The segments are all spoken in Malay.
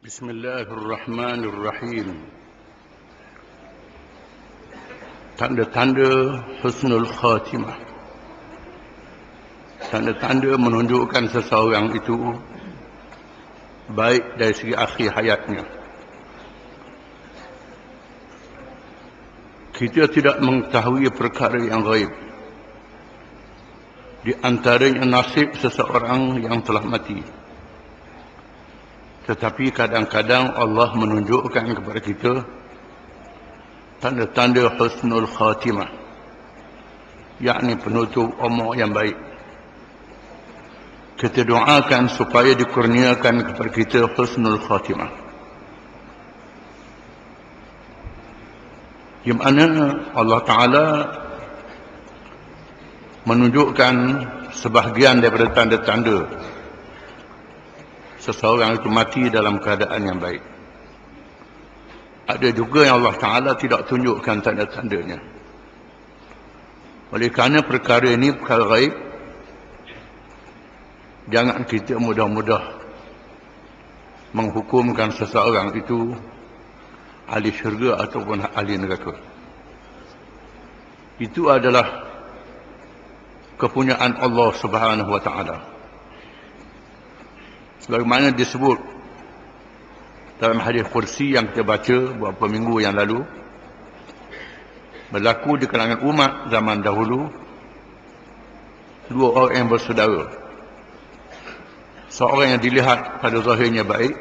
Bismillahirrahmanirrahim. Tanda-tanda husnul khatimah. Tanda-tanda menunjukkan seseorang itu baik dari segi akhir hayatnya. Kita tidak mengetahui perkara yang gaib. Di antaranya nasib seseorang yang telah mati. Tetapi kadang-kadang Allah menunjukkan kepada kita tanda-tanda husnul khatimah, yakni penutup umur yang baik. Kita doakan supaya dikurniakan kepada kita husnul khatimah, di mana Allah Ta'ala menunjukkan sebahagian daripada tanda-tanda seseorang itu mati dalam keadaan yang baik. Ada juga yang Allah Ta'ala tidak tunjukkan tanda-tandanya. Oleh kerana perkara ini perkara gaib, jangan kita mudah-mudah menghukumkan seseorang itu ahli syurga ataupun ahli neraka. Itu adalah kepunyaan Allah Subhanahu wa Ta'ala. Sebagaimana disebut dalam hadis kursi yang kita baca beberapa minggu yang lalu, berlaku di kalangan umat zaman dahulu dua orang yang bersaudara. Seorang yang dilihat pada zahirnya baik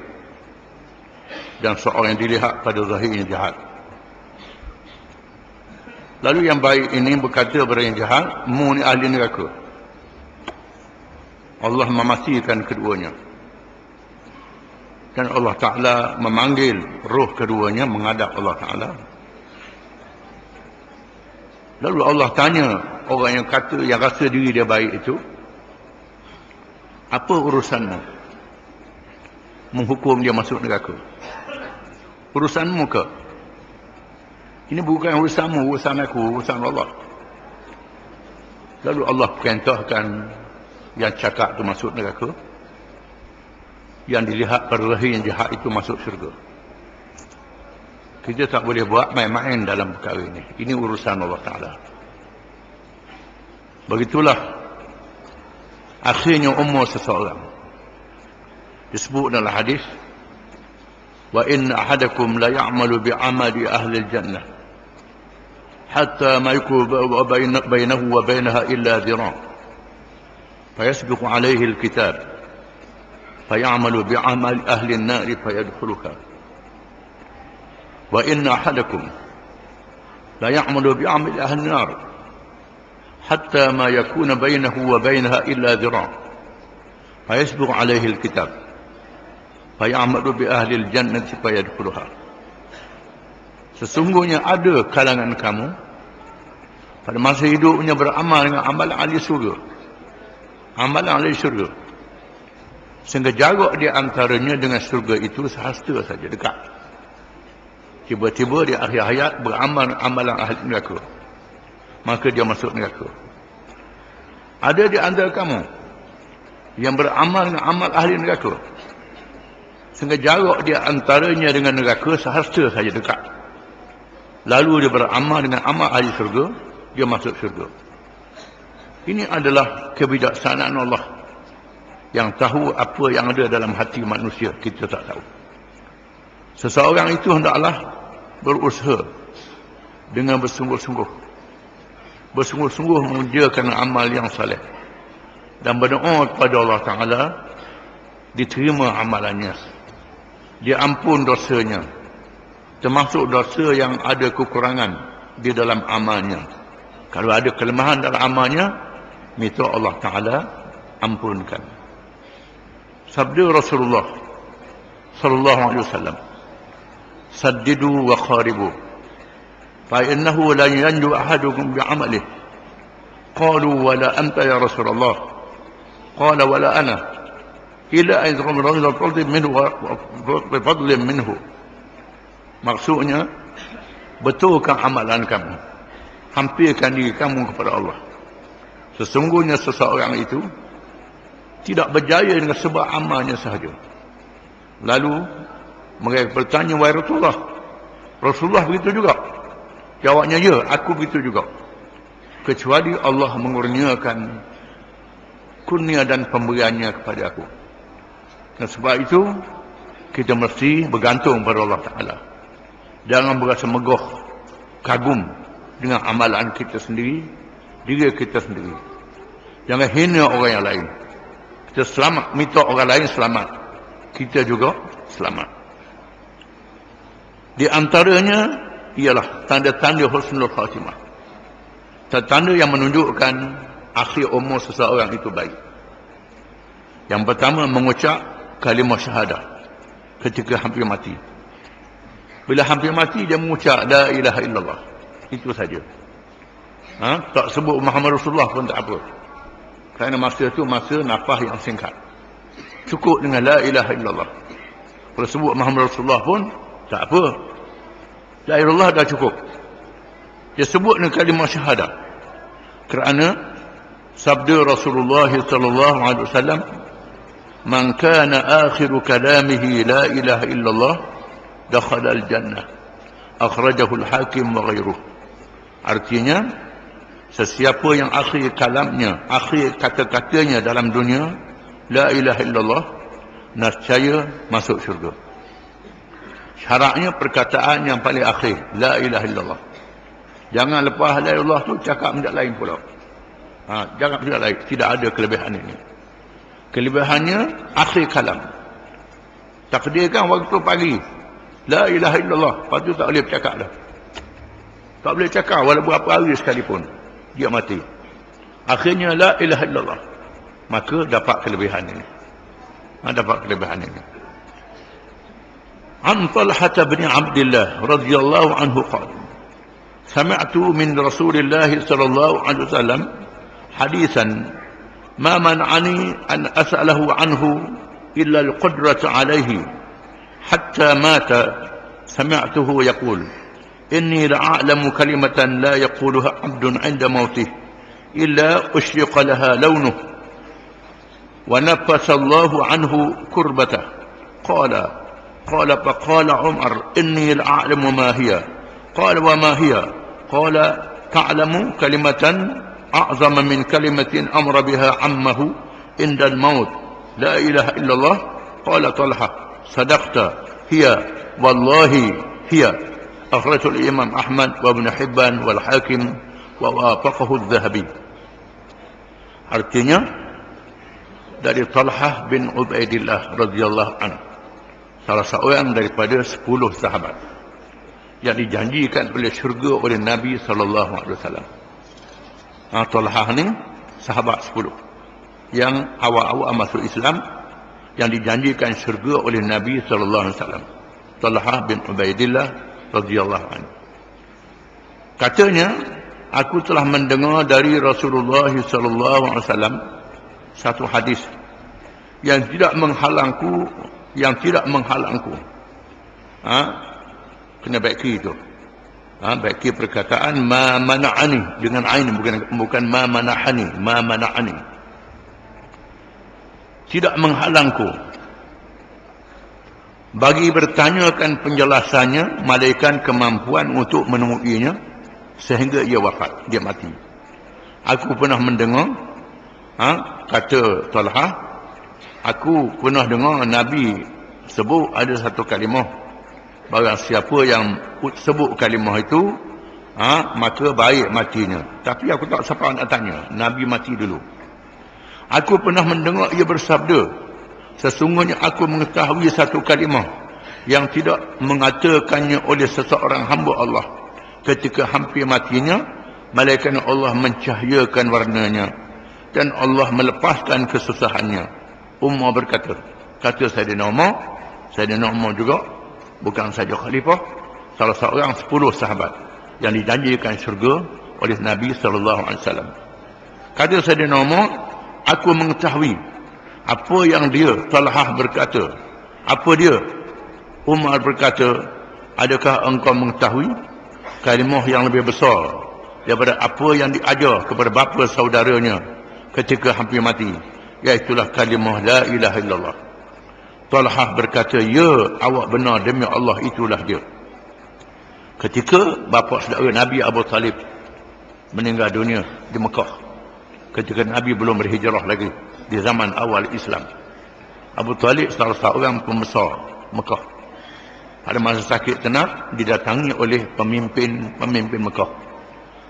dan seorang yang dilihat pada zahirnya jahat. Lalu yang baik ini berkata kepada yang jahat, "Mu ni ahli neraka." Allah memastikan keduanya. Dan Allah Ta'ala memanggil roh keduanya menghadap Allah Ta'ala. Lalu Allah tanya orang yang kata, yang rasa diri dia baik itu, apa urusanmu menghukum dia masuk neraka? Urusanmu ke? Ini bukan urusanmu, urusan aku, urusan Allah. Lalu Allah perintahkan yang cakap itu masuk neraka, yang dilihat pada zahir yang jahat itu masuk syurga. Kita tak boleh buat main-main dalam perkara ini. Ini urusan Allah Ta'ala. Begitulah akhirnya umur seseorang. Disebut dalam hadis, "Wa inna ahadakum la ya'malu bi'amali ahli al-jannah hatta ma yakun bainahu wa bainaha illa dhira' fayasbiqu alayhi al-kitab فيعمل بعمل أهل النار فيدخلها وإن أحدكم لا يعمل بعمل أهل النار حتى ما يكون بينه وبينها إلا ذراع فيسبق عليه الكتاب فيعمل بأهل الجنة فيدخلها." Sesungguhnya ada kalangan kamu pada masa hidupnya beramal dengan amalan ahli syurga, amalan ahli syurga, sehingga jarak di antaranya dengan syurga itu sehasta saja, dekat. Tiba-tiba di akhir hayat beramal amalan ahli neraka, maka dia masuk neraka. Ada di antara kamu yang beramal dengan amal ahli neraka, sehingga jarak di antaranya dengan neraka sehasta saja, dekat. Lalu dia beramal dengan amal ahli syurga, dia masuk syurga. Ini adalah kebijaksanaan Allah yang tahu apa yang ada dalam hati manusia. Kita tak tahu. Seseorang itu hendaklah berusaha dengan bersungguh-sungguh mengerjakan amal yang saleh dan berdoa kepada Allah Ta'ala diterima amalannya, diampun dosanya, termasuk dosa yang ada kekurangan di dalam amalnya. Kalau ada kelemahan dalam amalnya, minta Allah Ta'ala ampunkan. Sabda Rasulullah sallallahu alaihi wasallam, "Saddidu wa kharibu, fa innahu la yanju ahadukum bi'amalihi." Qalu, "Wa la anta ya Rasulullah?" Qala, "Wa la ana, illa an yadkhula al-fadl minhu wa fadlin minhu." Maksudnya, betulkan amalan kamu, hampirkan diri kamu kepada Allah. Sesungguhnya seseorang itu tidak berjaya dengan sebab amalnya sahaja. Lalu Mereka bertanya, wahai Rasulullah. Rasulullah begitu juga. Jawabnya, ya, aku begitu juga. Kecuali Allah mengurniakan kurnia dan pemberiannya kepada aku. Dan sebab itu, kita mesti bergantung pada Allah Ta'ala. Jangan berasa megah, kagum dengan amalan kita sendiri, diri kita sendiri. Jangan hina orang yang lain. Kita selamat, minta orang lain selamat, kita juga selamat. Di antaranya ialah tanda-tanda husnul khatimah. Tanda yang menunjukkan akhir umur seseorang itu baik. Yang pertama, mengucap kalimah syahadah ketika hampir mati. Bila hampir mati, dia mengucap la ilaha illallah. Itu saja. Tak sebut Muhammad Rasulullah pun tak apa. Kerana masa itu masa nafas yang singkat. Cukup dengan la ilaha illallah. Kalau sebut Muhammad Rasulullah pun tak apa. La ilaha illallah dah cukup. Dia sebut dengan kalimah syahadah. Kerana sabda Rasulullah sallallahu alaihi wasallam, "Man kana akhiru kalamihi la ilaha illallah, dakhala al-jannah." Akhrajahu al-Hakim wa ghairuh. Artinya, sesiapa yang akhir kalamnya, akhir kata-katanya dalam dunia, la ilaha illallah, nescaya masuk syurga. Syaratnya perkataan yang paling akhir, la ilaha illallah. Jangan lepas la ilaha illallah tu cakap benda lain pula. Jangan benda lain. Tidak ada kelebihan ini. Kelebihannya akhir kalam. Takdirkan waktu pagi, la ilaha illallah, lepas tu tak boleh bercakap dah. Tak boleh cakap walaupun berapa hari sekalipun, dia mati. Akhirnya la ilaha illallah, maka dapat kelebihan ini. Dapat kelebihan ini. An Talhah bin Abdullah radhiyallahu anhu qala, sami'tu min Rasulillah sallallahu alaihi wasallam hadithan ma man'ani an as'alahu anhu illa al-qudratu alayhi hatta mata. Sami'tuhu yaqul inni la'alamu kalimatan la yaquluha 'abdun 'inda mautih illa ushriqa laha lawnuhu wa nafasa Allahu anhu kurbatah. Qala faqala Umar inni la'alamu ma hiya. Qala wa ma hiya? Qala ta'lamu kalimatan a'zama min kalimatin amra biha ammahu inda al-maut la ilaha illallah. Qala Talha sadaqta hiya wallahi hiya. Akhrajahu al-Imam Ahmad wa Ibn Hibban wal Hakim wa wafaqahu adh-Dhahabi. Artinya dari Talhah bin Ubaidillah radhiyallahu anhu, salah seorang daripada 10 sahabat yang dijanjikan oleh syurga oleh Nabi sallallahu alaihi wasallam. Talhah ni sahabat 10 yang awal-awal masuk Islam, yang dijanjikan syurga oleh Nabi sallallahu alaihi wasallam. Talhah bin Ubaidillah radhiyallahu anhu. Katanya, aku telah mendengar dari Rasulullah sallallahu alaihi wasallam satu hadis yang tidak menghalangku, kena baiki itu. Baiki perkataan ma mana'ani dengan ain, bukan ma mana'ani, ma mana'ani. Tidak menghalangku. Bagi bertanyakan penjelasannya, malaikat kemampuan untuk menemuinya sehingga ia wafat, dia mati. Aku pernah mendengar, kata Talhah, aku pernah dengar Nabi sebut ada satu kalimah, barang siapa yang sebut kalimah itu, maka baik matinya. Tapi aku tak siapa nak tanya, Nabi mati dulu. Aku pernah mendengar ia bersabda, sesungguhnya aku mengetahui satu kalimah yang tidak mengatakannya oleh seseorang hamba Allah ketika hampir matinya, malaikat Allah mencahayakan warnanya dan Allah melepaskan kesusahannya. Umar berkata, kata Sayyidina Umar juga bukan saja khalifah, salah seorang 10 sahabat yang dijanjikan syurga oleh Nabi sallallahu alaihi wasallam. Kata Sayyidina Umar, aku mengetahui apa yang dia, Talhah berkata. Apa dia? Umar berkata, adakah engkau mengetahui kalimah yang lebih besar daripada apa yang diajar kepada bapa saudaranya ketika hampir mati, iaitulah kalimah la ilaha illallah. Talhah berkata, ya, awak benar, demi Allah itulah dia. Ketika bapa saudara Nabi Abu Talib meninggal dunia di Mekah, ketika Nabi belum berhijrah lagi, di zaman awal Islam, Abu Talib salah seorang pembesar Mekah. Pada masa sakit tenat, didatangi oleh pemimpin Mekah,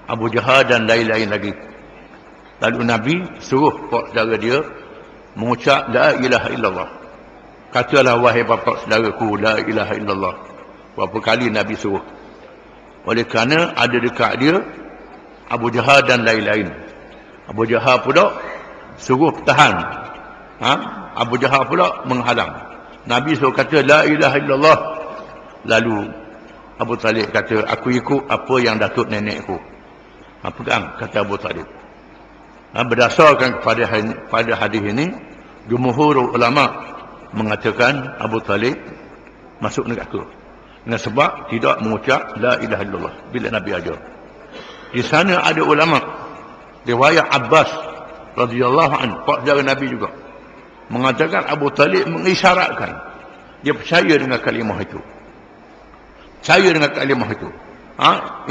Abu Jahal dan lain-lain lagi. Lalu Nabi suruh pak saudara dia mengucap la ilaha illallah. Katalah wahai bapa saudaraku, la ilaha illallah. Berapa kali Nabi suruh. Oleh kerana ada dekat dia Abu Jahal dan lain-lain. Abu Jahal pula suruh tahan. Abu Jahal pula menghalang. Nabi suruh kata la ilaha illallah. Lalu Abu Talib kata, aku ikut apa yang datuk nenekku. Pegang, kata Abu Talib. Berdasarkan pada hadis ini, jumhur ulama mengatakan Abu Talib masuk neraka dengan sebab tidak mengucap la ilaha illallah bila Nabi ajar. Di sana ada ulama riwayat Abbas radhiyallahu anhu, pak saudara Nabi juga, mengatakan Abu Talib mengisyaratkan dia percaya dengan kalimah itu. Percaya dengan kalimah itu.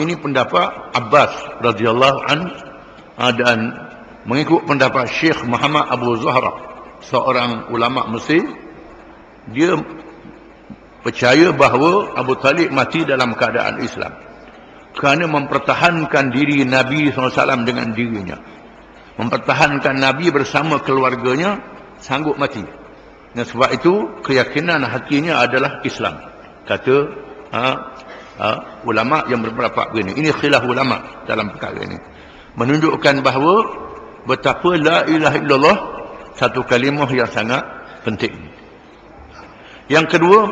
Ini pendapat Abbas radhiyallahu anhu, dan mengikut pendapat Syekh Muhammad Abu Zahra, seorang ulama Mesir, dia percaya bahawa Abu Talib mati dalam keadaan Islam kerana mempertahankan diri Nabi SAW dengan dirinya, mempertahankan Nabi bersama keluarganya, sanggup mati. Dan sebab itu keyakinan hatinya adalah Islam, kata ulama yang berpendapat begini. Ini khilaf ulama dalam perkara ini, menunjukkan bahawa betapa la ilaha illallah satu kalimah yang sangat penting. Yang kedua,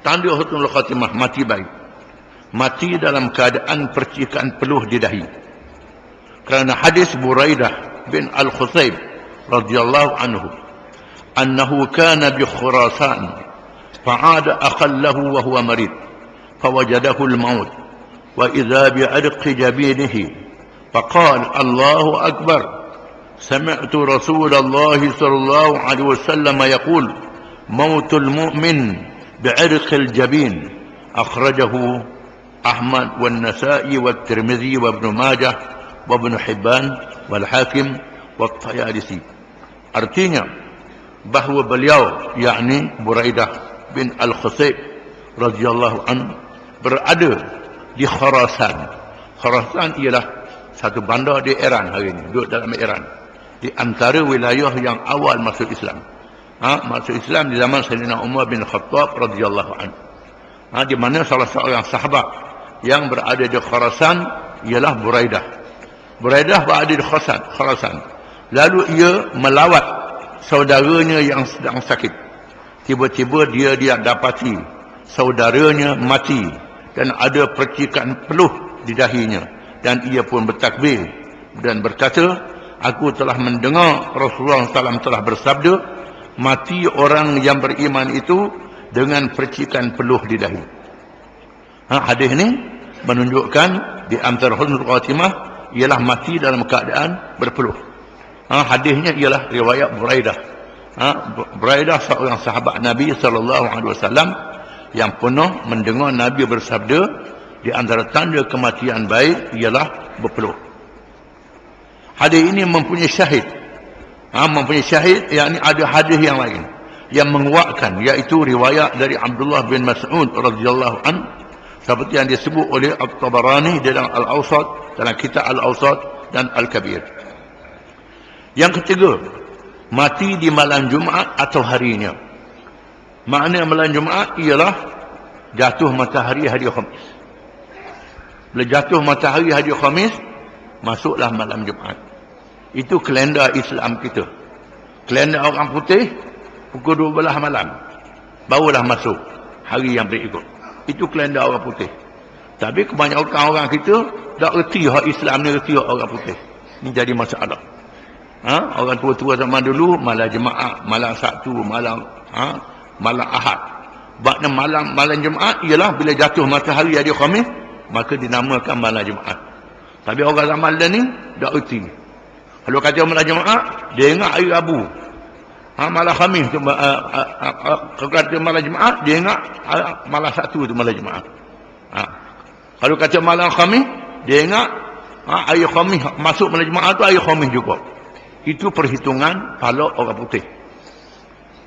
tanda husnul khatimah, mati baik. Mati dalam keadaan percikan peluh di dahi. Kerana hadis Buraidah bin Al-Khusayb radhiyallahu anhu, annahu kana bi Khurasan fa'ada akhan lahu wa huwa marid fawajadahu al-maut wa idza bi adqi jabinihi فقال الله أكبر سمعت رسول الله صلى الله عليه وسلم يقول موت المؤمن بعرق الجبين أخرجه أحمد والنسائي والترمذي وابن ماجه وابن حبان والحاكم والطيالسي. Artinya bahawa beliau, yakni Buraidah bin Al-Khusayb radhiyallahu anhu, berada di Khurasan. Khurasan ialah satu bandar di Iran hari ini, duduk dalam Iran, di antara wilayah yang awal masuk Islam. Masuk Islam di zaman Sayyidina Umar bin Khattab radhiyallahu anhu. Di mana salah seorang sahabat yang berada di Khurasan ialah Buraidah. Buraidah berada di Khurasan. Lalu ia melawat saudaranya yang sedang sakit. Tiba-tiba dia dapati saudaranya mati dan ada percikan peluh di dahinya. Dan ia pun bertakbir dan berkata, aku telah mendengar Rasulullah SAW telah bersabda, mati orang yang beriman itu dengan percikan peluh di dahi. Hadis ini menunjukkan di antara husnul khatimah ialah mati dalam keadaan berpeluh. Hadisnya ialah riwayat Buraidah. Buraidah seorang sahabat Nabi SAW yang pernah mendengar Nabi bersabda, di antara tanda kematian baik ialah berpeluh. Hadis ini mempunyai syahid. Mempunyai syahid, yakni ada hadis yang lain yang menguatkan, iaitu riwayat dari Abdullah bin Mas'ud radhiyallahu anhu, seperti yang disebut oleh At-Tabarani dalam Al-Awsat, dalam kitab Al-Awsat dan Al-Kabir. Yang ketiga, mati di malam Jumaat atau harinya. Makna malam Jumaat ialah jatuh matahari hari Khamis. Bila jatuh matahari hari Khamis, masuklah malam Jumaat. Itu kalender Islam kita. Kalender orang putih, pukul 12 malam barulah masuk hari yang berikut. Itu kalender orang putih. Tapi kebanyakan orang kita tak reti hak Islam ni, reti hak orang putih. Ini jadi masalah. Orang tua-tua zaman dulu malam Jumaat, malam Sabtu, malam Ahad. Bakna malam Jumaat ialah bila jatuh matahari hari Khamis, maka dinamakan malam Jumaat. Tapi orang zaman dah ni tak erti. Kalau kata malam Jumaat, dia ingat hari Rabu. Malam Khamis tu kalau kata malam Jumaat, dia ingat malam Sabtu tu malam Jumaat. Kalau kata malam Khamis, dia ingat hari Khamis masuk malam Jumaat tu hari Khamis juga. Itu perhitungan kalau orang putih.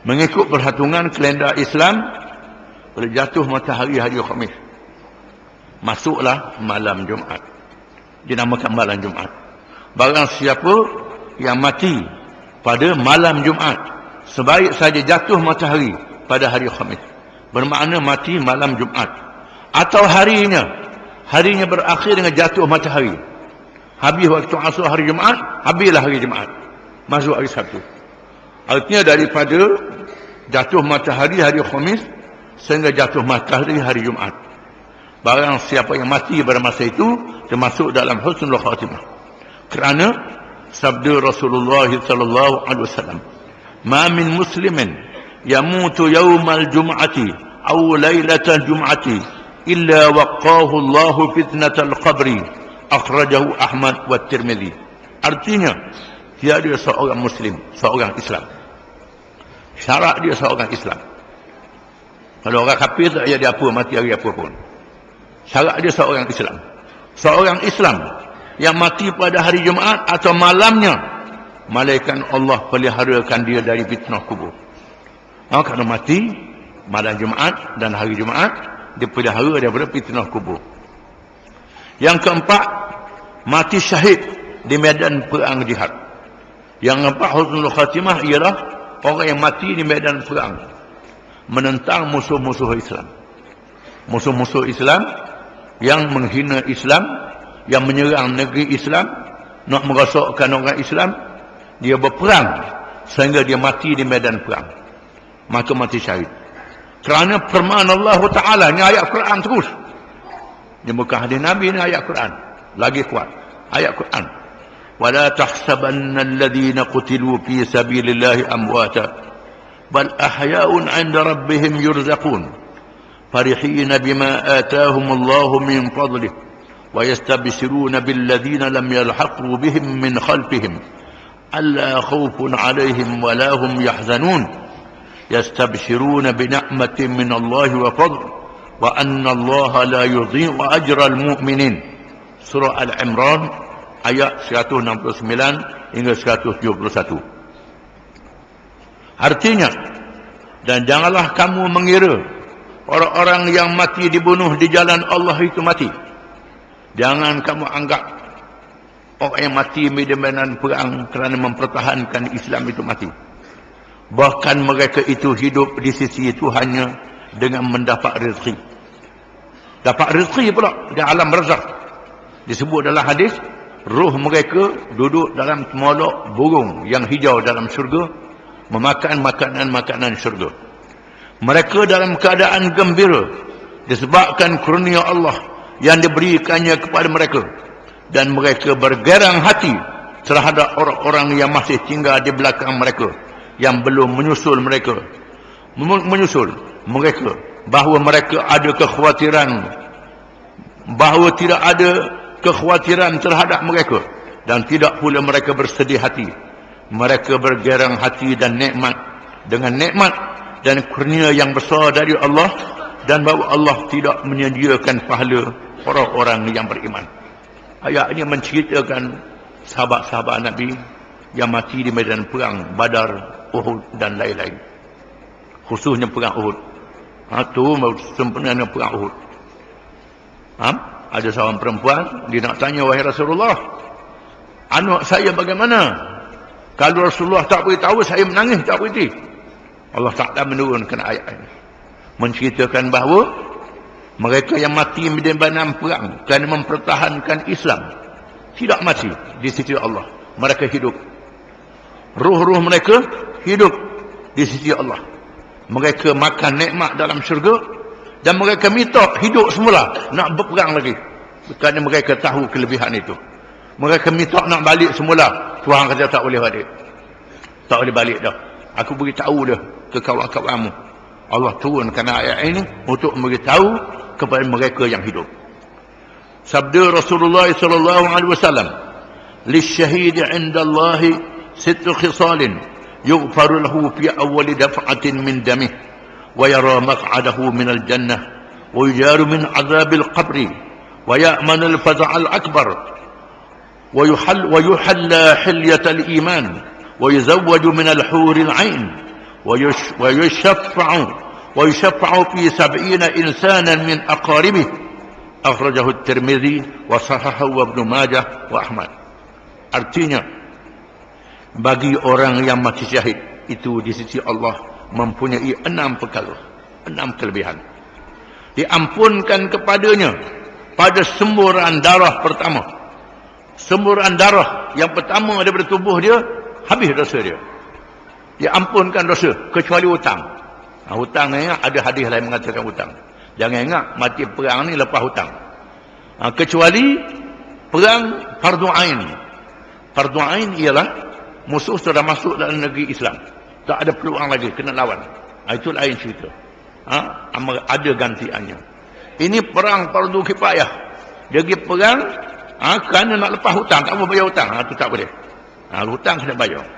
Mengikut perhitungan kalender Islam, pada jatuh matahari hari Khamis, masuklah malam Jumaat. Dinamakan malam Jumaat. Barang siapa yang mati pada malam Jumaat, sebaik saja jatuh matahari pada hari Khamis, bermakna mati malam Jumaat. Atau harinya berakhir dengan jatuh matahari. Habis waktu asar hari Jumaat, habislah hari Jumaat, masuk hari Sabtu. Artinya daripada jatuh matahari hari Khamis sehingga jatuh matahari hari Jumaat. Barang siapa yang mati pada masa itu termasuk dalam husnul khatimah. Kerana sabda Rasulullah sallallahu alaihi wasallam, "Ma min muslimin yamutu yaumal jum'ati aw lailatal jum'ati illa waqahu Allah fitnatal qabri." Akhrajahu Ahmad wa Tirmidzi. Artinya, tiada seorang muslim, seorang Islam. Syarat dia seorang Islam. Kalau orang kafir tak payah dia apa, mati hari apa pun. Syarat dia seorang Islam. Seorang Islam yang mati pada hari Jumaat atau malamnya, malaikat Allah peliharakan dia dari fitnah kubur. Kalau mati malam Jumaat dan hari Jumaat, dia pelihara daripada fitnah kubur. Yang keempat, mati syahid di medan perang jihad. Yang keempat, husnul khatimah ialah orang yang mati di medan perang menentang musuh-musuh Islam. Musuh-musuh Islam yang menghina Islam, yang menyerang negeri Islam, nak merosakkan orang Islam, dia berperang sehingga dia mati di medan perang, maka mati syahid. Kerana firman Allah Ta'ala, ni ayat Quran terus. Dia bukan hadis Nabi, ni ayat Quran. Lagi kuat. Ayat Quran. وَلَا تَحْسَبَنَّ الَّذِينَ قُتِلُوا فِي سَبِيلِ اللَّهِ أَمْوَاتًا بَلْ أَحْيَاءٌ عِنْدَ رَبِّهِمْ يُرْزَقُونَ فَرِحِينَ بِمَا آتَاهُمُ اللَّهُ مِنْ فَضْلِهِ وَيَسْتَبْشِرُونَ بِالَّذِينَ لَمْ يَلْحَقُوا بِهِمْ مِنْ خَلْفِهِمْ أَلَّا خَوْفٌ عَلَيْهِمْ وَلَا هُمْ يَحْزَنُونَ يَسْتَبْشِرُونَ بِنِعْمَةٍ مِنَ اللَّهِ وَفَضْلٍ وَأَنَّ اللَّهَ لَا يُضِيعُ أَجْرَ الْمُؤْمِنِينَ. Surah Al-Imran ayat 169 hingga 171. Artinya, dan janganlah kamu mengira orang-orang yang mati dibunuh di jalan Allah itu mati. Jangan kamu anggap orang yang mati di medan perang kerana mempertahankan Islam itu mati. Bahkan mereka itu hidup di sisi Tuhannya dengan mendapat rezeki. Dapat rezeki pula di alam barzakh. Disebut dalam hadis, roh mereka duduk dalam molok burung yang hijau dalam syurga, memakan makanan-makanan syurga. Mereka dalam keadaan gembira disebabkan kurnia Allah yang diberikannya kepada mereka, dan mereka bergerang hati terhadap orang-orang yang masih tinggal di belakang mereka, yang belum menyusul mereka, bahawa mereka ada kekhawatiran, bahawa tidak ada kekhawatiran terhadap mereka, dan tidak pula mereka bersedih hati. Mereka bergerang hati dan nikmat dengan nikmat dan kurnia yang besar dari Allah, dan bahawa Allah tidak menyediakan pahala orang-orang yang beriman. Ayat ini menceritakan sahabat-sahabat Nabi yang mati di medan perang Badar, Uhud dan lain-lain. Khususnya perang Uhud. Itu sempurna perang Uhud. Ada seorang perempuan, dia nak tanya, wahai Rasulullah, anak saya bagaimana? Kalau Rasulullah tak beritahu, saya menangis tak berhenti. Allah Ta'ala menurunkan ayat ini, menceritakan bahawa mereka yang mati di medan perang kerana mempertahankan Islam tidak mati di sisi Allah. Mereka hidup. Ruh-ruh mereka hidup di sisi Allah. Mereka makan nikmat dalam syurga, dan mereka minta hidup semula, nak berperang lagi. Kerana mereka tahu kelebihan itu. Mereka minta nak balik semula. Tuhan kata tak boleh balik. Tak boleh balik dah. Aku beritahu dah ke kawan-kawanmu. Allah turunkan ayat ini untuk beritahu kepada mereka yang hidup. Sabda Rasulullah sallallahu alaihi wasallam, "Lisyahid 'inda Allah sittu khisalin yughfaru lahu fi awwali daf'atin min damih wa yara maq'adahu min al-jannah wa yujaru min 'adzabil qabri wa ya'manu al-faza'al akbar wa yuhalla hilyatal iman wa yuzawwaju min al-huril 'ain wa yushafa'u fi 70 insanan min aqaribih. Akhrajahu at-Tirmidzi wa sahahahu Ibnu Majah wa Ahmad. Artinya, bagi orang yang mati syahid itu di sisi Allah mempunyai 6 perkara, 6 kelebihan. Diampunkan kepadanya pada semburan darah pertama. Semburan darah yang pertama daripada tubuh dia, habis dosa dia. Diampunkan dosa kecuali hutang. Hutang ni ada hadis lain mengatakan hutang. Jangan ingat mati perang ni lepas hutang. Kecuali perang fardu ain. Fardu ain ialah musuh sudah masuk dalam negeri Islam. Tak ada peluang lagi kena lawan. Itu lain cerita. Ada gantiannya. Ini perang fardu kifayah. Dia pergi perang kerana nak lepas hutang, tak boleh bayar hutang. Itu tak boleh. Hutang kena bayar.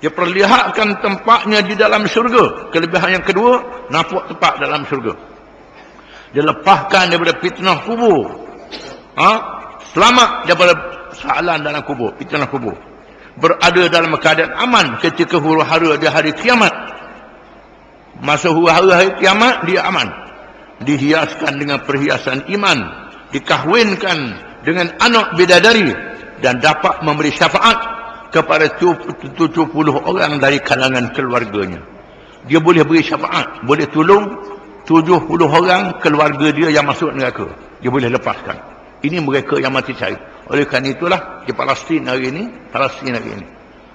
Dia perlihatkan tempatnya di dalam syurga. Kelebihan yang kedua, nampak tempat dalam syurga. Dia lepaskan daripada fitnah kubur. Selamat daripada soalan dalam kubur, fitnah kubur. Berada dalam keadaan aman ketika huru-hara di hari kiamat. Masa huru-hara hari kiamat, dia aman. Dihiaskan dengan perhiasan iman. Dikahwinkan dengan anak bidadari. Dan dapat memberi syafaat kepada 70 orang dari kalangan keluarganya. Dia boleh beri syafaat, boleh tolong 70 orang keluarga dia yang masuk neraka. Dia boleh lepaskan. Ini mereka yang mati syahid. Oleh kerana itulah di Palestin hari ini,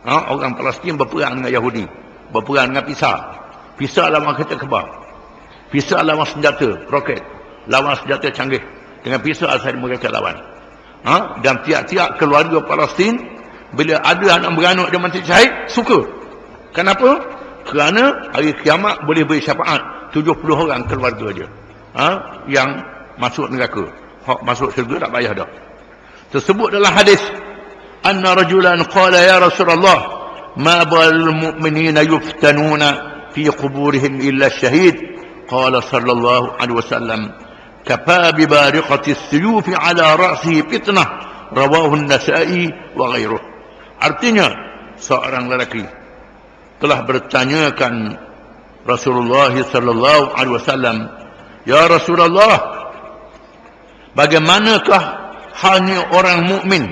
orang Palestin berperang dengan Yahudi, berperang dengan Pisah lawan kereta kebal, Pisah lawan senjata roket, lawan senjata canggih. Dengan pisah sahaja mereka lawan. Dan tiap-tiap keluarga Palestin bila ada anak beranak dia mati syahid, suka. Kenapa? Kerana hari kiamat boleh beri syafaat 70 orang keluarga dia yang masuk neraka. Masuk syurga tak payah dah. Tersebut dalam hadis, anna rajulan qala ya Rasulullah ma balul mu'minina yuftanuna fi quburihim illa syahid. Qala sallallahu alaihi wasallam kafa bi bariqati as-suyuf ala ra'sihi fitnah. Rawahu an-Nasa'i wa ghairuh. Artinya, seorang lelaki telah bertanyakan Rasulullah sallallahu alaihi wasallam, ya Rasulullah, bagaimanakah halnya orang mukmin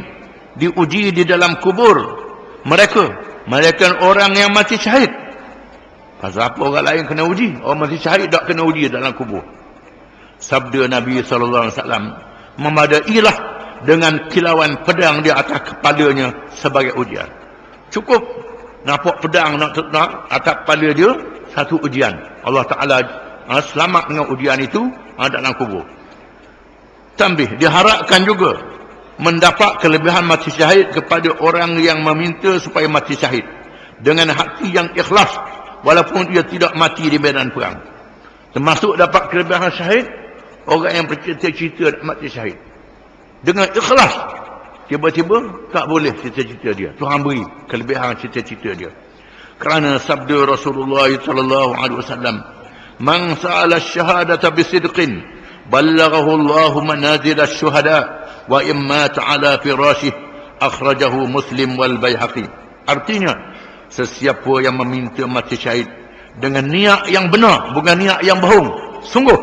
diuji di dalam kubur mereka orang yang mati syahid? Pasal apa orang lain kena uji? Orang mati syahid tak kena uji dalam kubur. Sabda Nabi sallallahu alaihi wasallam, memadailah dengan kilauan pedang di atas kepalanya sebagai ujian. Cukup nampak pedang nak atas kepala dia, satu ujian. Allah Ta'ala selamat dengan ujian itu dalam kubur. Tambih, diharapkan juga mendapat kelebihan mati syahid kepada orang yang meminta supaya mati syahid dengan hati yang ikhlas walaupun dia tidak mati di medan perang. Termasuk dapat kelebihan syahid orang yang bercita-cita mati syahid dengan ikhlas. Tiba-tiba tak boleh cita-cita dia. Tuhan beri kelebihan cita-cita dia. Kerana sabda Rasulullah sallallahu alaihi wasallam, man sa'ala asy-syahadata bisidqin ballaghahu Allahu manazil asy-syuhada wa imma ta'ala firashih. Akhrajahu Muslim wal Baihaqi. Artinya, sesiapa yang meminta mati syahid dengan niat yang benar, bukan niat yang bohong, sungguh,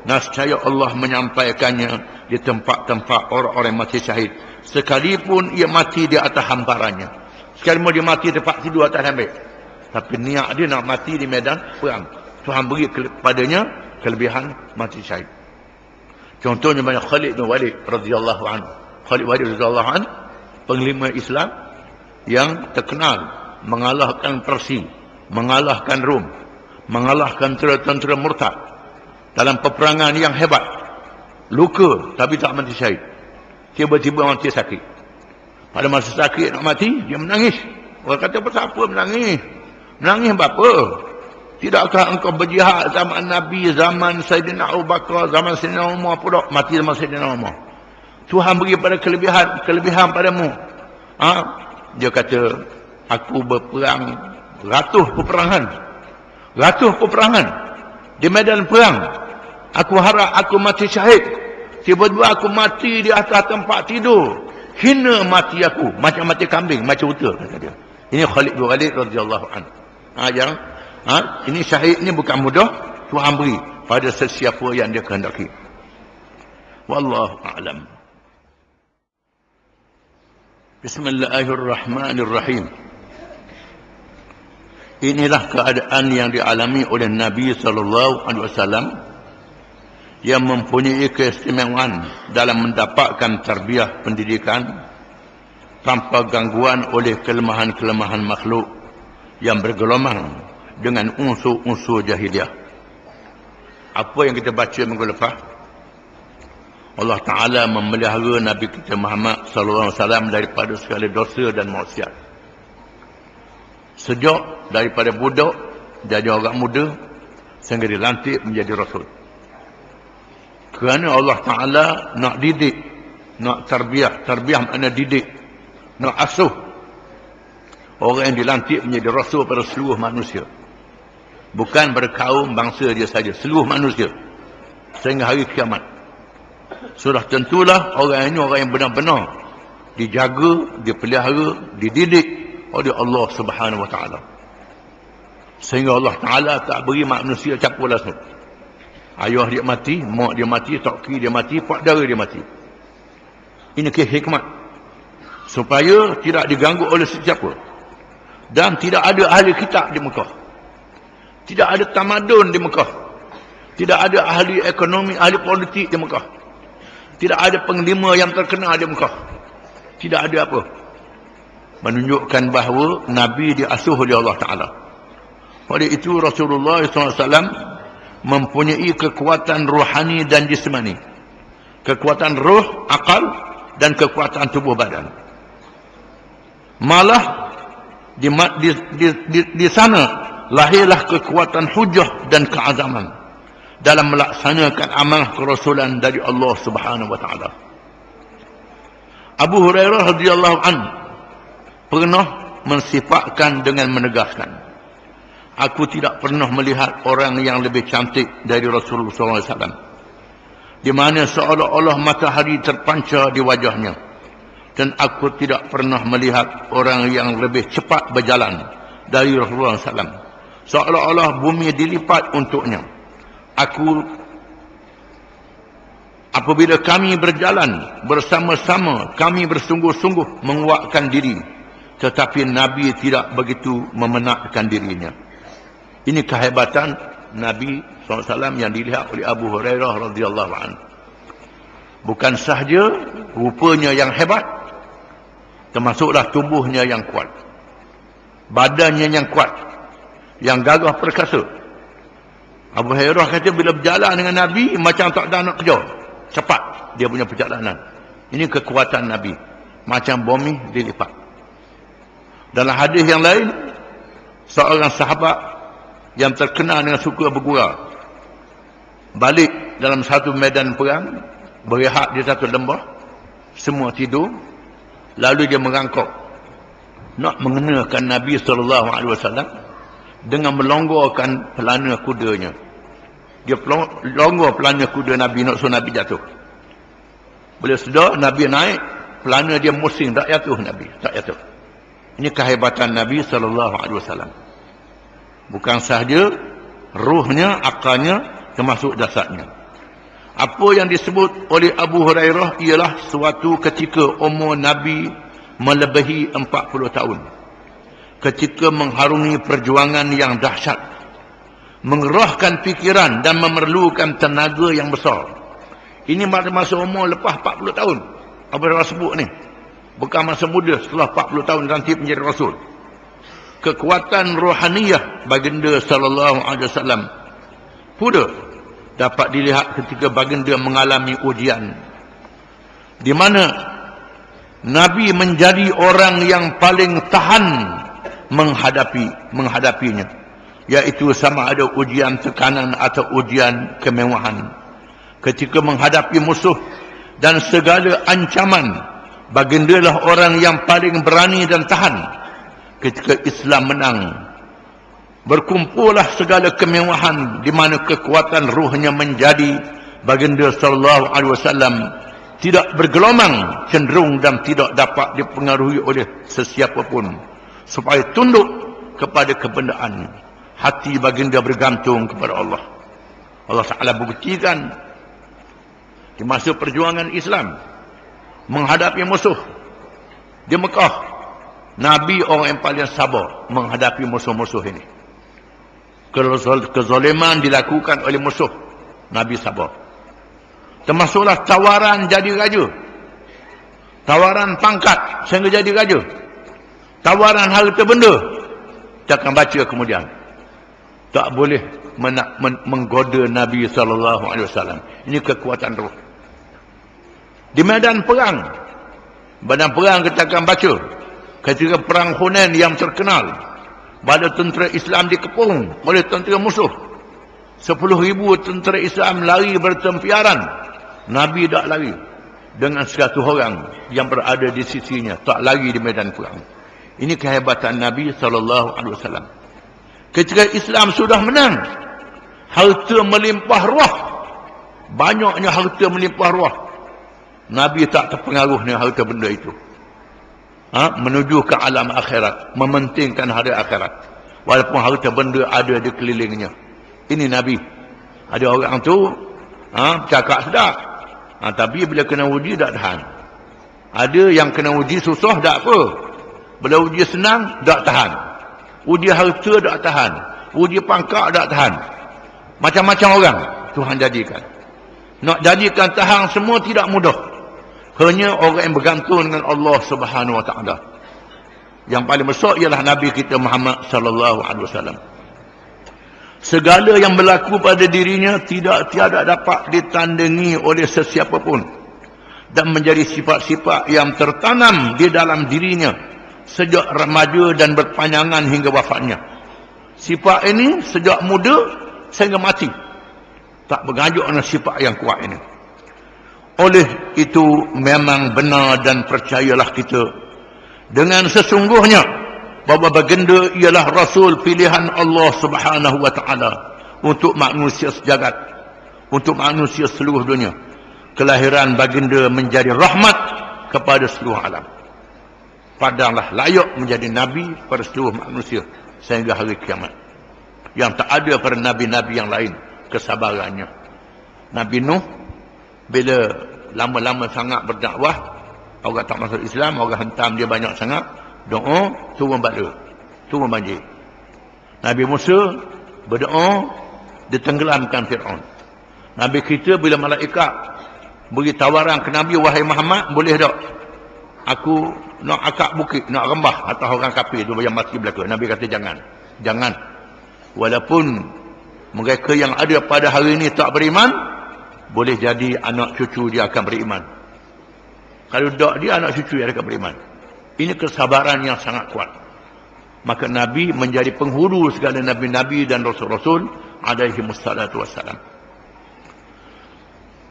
nescaya Allah menyampaikannya di tempat-tempat orang-orang mati syahid, sekalipun ia mati di atas hamparannya. Sekalipun dia mati tempat tidur atas hambik, tapi niat dia nak mati di medan perang, Tuhan beri kepadanya kelebihan mati syahid. Contohnya banyak. Khalid bin Walid radhiyallahu anhu. Khalid bin Walid radhiyallahu anhu, panglima Islam yang terkenal mengalahkan Persia, mengalahkan Rom, mengalahkan tentera murtad dalam peperangan yang hebat. Luka tapi tak mati syahid. Tiba-tiba mati sakit. Pada masa sakit nak mati, dia menangis. Orang kata, apa menangis? Menangis apa? Tidakkah engkau berjihad zaman Nabi, zaman Sayyidina Abu Bakar, zaman Sayyidina Umar pula? Mati zaman Sayyidina Umar. Tuhan beri pada kelebihan padamu. Dia kata, aku berperang Ratuh peperangan di medan perang. Aku harap aku mati syahid. Tiba-tiba aku mati di atas tempat tidur. Hina mati aku. Macam mati kambing, macam unta, kata dia. Ini Khalid bin Walid radhiyallahu anhu. Ini syahid ni bukan mudah. Tuhan beri pada sesiapa yang dia kehendaki. Wallahu a'lam. Bismillahirrahmanirrahim. Inilah keadaan yang dialami oleh Nabi SAW yang mempunyai keistimewaan dalam mendapatkan tarbiyah pendidikan tanpa gangguan oleh kelemahan-kelemahan makhluk yang bergelomang dengan unsur-unsur jahiliah. Apa yang kita baca minggu lepas, Allah Ta'ala memelihara Nabi kita Muhammad SAW daripada segala dosa dan maksiat. Sejak daripada budak jadi orang muda sehingga dilantik menjadi Rasul. Kerana Allah Ta'ala nak didik, nak tarbiyah. Tarbiyah makna didik, nak asuh orang yang dilantik menjadi Rasul pada seluruh manusia. Bukan pada kaum bangsa dia saja, seluruh manusia sehingga hari kiamat. Sudah tentulah orang ini orang yang benar-benar dijaga, dipelihara, dididik oleh Allah Subhanahu wa Ta'ala. Sehingga Allah Ta'ala tak beri manusia campur langsung. Ayah dia mati, mak dia mati, toki dia mati, pak dara dia mati. Ini hikmat. Supaya tidak diganggu oleh sesiapa. Dan tidak ada ahli kitab di Mekah. Tidak ada tamadun di Mekah. Tidak ada ahli ekonomi, ahli politik di Mekah. Tidak ada penglima yang terkenal di Mekah. Tidak ada apa. Menunjukkan bahawa Nabi diasuh oleh Allah Ta'ala. Oleh itu Rasulullah SAW mempunyai kekuatan rohani dan jismani. Kekuatan roh, akal dan kekuatan tubuh badan. Malah di sana lahirlah kekuatan hujah dan keazaman dalam melaksanakan amanah kerasulan dari Allah Subhanahu wa Ta'ala. Abu Hurairah radhiyallahu anhu pernah mensifatkan dengan menegaskan, aku tidak pernah melihat orang yang lebih cantik dari Rasulullah SAW, di mana seolah-olah matahari terpancar di wajahnya, dan aku tidak pernah melihat orang yang lebih cepat berjalan dari Rasulullah SAW, seolah-olah bumi dilipat untuknya. Apabila kami berjalan bersama-sama, kami bersungguh-sungguh menguatkan diri, tetapi Nabi tidak begitu memenatkan dirinya. Ini kehebatan Nabi SAW yang dilihat oleh Abu Hurairah radhiyallahu anhu. Bukan sahaja rupanya yang hebat, termasuklah tubuhnya yang kuat, badannya yang kuat, yang gagah perkasa. Abu Hurairah kata bila berjalan dengan Nabi macam tak ada nak kejar. Cepat dia punya perjalanan. Ini kekuatan Nabi, macam bumi dilipat. Dalam hadis yang lain, seorang sahabat yang terkenal dengan suka bergurau balik dalam satu medan perang, berehat di satu lembah, semua tidur, lalu dia merangkak nak mengenakan Nabi SAW dengan melonggarkan pelana kudanya. Dia longgar pelana kuda Nabi, nak suruh Nabi jatuh. Bila sudah Nabi naik, pelana dia musing, tak jatuh Nabi, tak jatuh. Ini kehebatan Nabi SAW. Bukan sahaja ruhnya, akalnya, termasuk jasadnya. Apa yang disebut oleh Abu Hurairah ialah suatu ketika umur Nabi melebihi 40 tahun. Ketika mengharungi perjuangan yang dahsyat, mengerahkan fikiran dan memerlukan tenaga yang besar. Ini masa umur lepas 40 tahun. Abu Hurairah sebut ni. Bukan masa muda setelah 40 tahun nanti menjadi Rasul. Kekuatan rohaniyah baginda sallallahu alaihi wasallam pula dapat dilihat ketika baginda mengalami ujian, di mana Nabi menjadi orang yang paling tahan menghadapinya, iaitu sama ada ujian tekanan atau ujian kemewahan. Ketika menghadapi musuh dan segala ancaman, bagindalah orang yang paling berani dan tahan. Ketika Islam menang, Berkumpullah segala kemewahan di mana kekuatan ruhnya menjadi baginda sallallahu alaihi wasallam tidak bergelombang, cenderung dan tidak dapat dipengaruhi oleh sesiapa pun, supaya tunduk kepada kebendaan. Hati baginda bergantung kepada Allah. Allah Ta'ala buktikan di masa perjuangan Islam menghadapi musuh di Mekah, Nabi orang yang paling sabar menghadapi musuh-musuh ini. Kezaliman dilakukan oleh musuh, Nabi sabar. Termasuklah tawaran jadi raja, tawaran pangkat sehingga jadi raja, tawaran harta benda. Kita akan baca kemudian. Tak boleh menggoda Nabi SAW. Ini kekuatan roh. Di medan perang kita akan baca ketika perang Hunain yang terkenal, pada tentera Islam dikepung oleh tentera musuh. 10,000 tentera Islam lari bertempiaran. Nabi tak lari dengan 100 orang yang berada di sisinya, tak lari di medan perang. Ini kehebatan Nabi SAW. Ketika Islam sudah menang, harta melimpah ruah, banyaknya harta melimpah ruah, Nabi tak terpengaruh dengan harta benda itu. Menuju ke alam akhirat, mementingkan hari akhirat, walaupun harta benda ada di kelilingnya. Ini Nabi. Ada orang tu cakap sedap, tapi bila kena uji tak tahan. Ada yang kena uji susah tak apa, bila uji senang tak tahan. Uji harta tak tahan, uji pangkat tak tahan. Macam-macam orang Tuhan jadikan. Nak jadikan tahan semua tidak mudah. Hanya orang yang bergantung dengan Allah Subhanahu Wa Taala. Yang paling besar ialah Nabi kita Muhammad sallallahu alaihi wasallam. Segala yang berlaku pada dirinya tiada dapat ditandingi oleh sesiapa pun, dan menjadi sifat-sifat yang tertanam di dalam dirinya sejak remaja dan berpanjangan hingga wafatnya. Sifat ini sejak muda sehingga mati tak berganjuk dengan sifat yang kuat ini. Oleh itu memang benar dan percayalah kita dengan sesungguhnya bahawa baginda ialah Rasul pilihan Allah Subhanahu Wa Taala untuk manusia sejagat, untuk manusia seluruh dunia. Kelahiran baginda menjadi rahmat kepada seluruh alam. Padahal layak menjadi Nabi pada seluruh manusia sehingga hari kiamat. Yang tak ada pada Nabi-Nabi yang lain kesabarannya. Nabi Nuh bila lama-lama sangat berdakwah, orang tak masuk Islam, orang hentam dia banyak sangat, doa turun bala, turun banjir. Nabi Musa berdoa ditenggelamkan Fir'aun. Nabi kita bila malaikat beri tawaran ke Nabi, wahai Muhammad, boleh tak aku nak akak bukit, nak rembah atas orang kafir tu yang mati belaka? Nabi kata jangan. Walaupun mereka yang ada pada hari ini tak beriman, boleh jadi anak cucu dia akan beriman. Kalau tak, dia anak cucu yang akan beriman. Ini kesabaran yang sangat kuat. Maka Nabi menjadi penghulu segala Nabi-Nabi dan Rasul-Rasul alaihi wassalatu wassalam.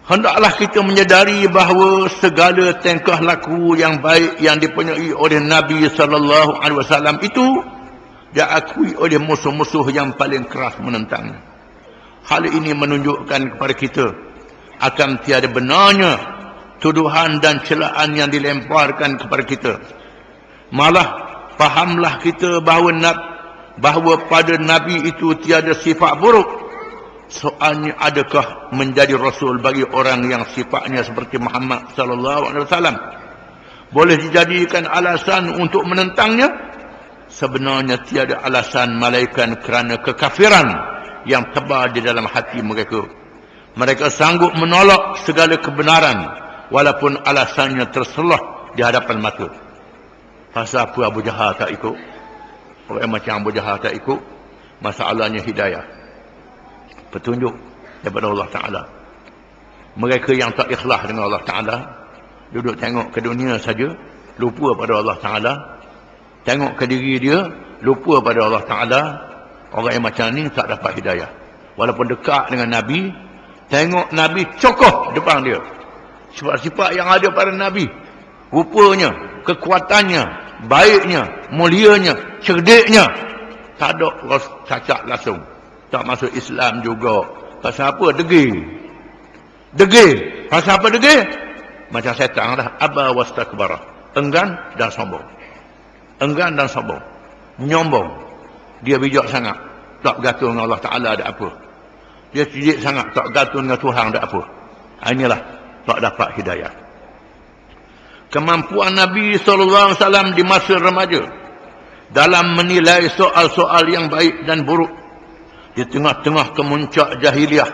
Hendaklah kita menyadari bahawa segala tingkah laku yang baik yang dipunyai oleh Nabi SAW itu diakui oleh musuh-musuh yang paling keras menentangnya. Hal ini menunjukkan kepada kita akan tiada benarnya tuduhan dan celaan yang dilemparkan kepada kita. Malah fahamlah kita bahawa pada Nabi itu tiada sifat buruk. Soalnya adakah menjadi Rasul bagi orang yang sifatnya seperti Muhammad sallallahu alaihi wasallam boleh dijadikan alasan untuk menentangnya? Sebenarnya tiada alasan melainkan kerana kekafiran yang tebal di dalam hati mereka. Mereka sanggup menolak segala kebenaran walaupun alasannya terselah di hadapan mata. Pasal apa Abu Jahal tak ikut? Orang macam Abu Jahal tak ikut, masalahnya hidayah, petunjuk daripada Allah Ta'ala. Mereka yang tak ikhlas dengan Allah Ta'ala, duduk tengok ke dunia saja, lupa pada Allah Ta'ala. Tengok ke diri dia, lupa pada Allah Ta'ala. Orang yang macam ni tak dapat hidayah. Walaupun dekat dengan Nabi, tengok Nabi cokoh depan dia. Sifat-sifat yang ada pada Nabi, rupanya, kekuatannya, baiknya, mulianya, cerdiknya, tak ada cacat langsung. Tak masuk Islam juga. Pasal apa? Degil. Degil. Pasal apa degil? Macam setan dah. Aba wastakbara. Enggan dan sombong. Enggan dan sombong. Nyombong. Dia bijak sangat. Tak bergantung dengan Allah Ta'ala ada apa. Dia cerdik sangat. Tak bergantung dengan Tuhan ada apa. Inilah tak dapat hidayah. Kemampuan Nabi SAW di masa remaja dalam menilai soal-soal yang baik dan buruk di tengah-tengah kemuncak jahiliah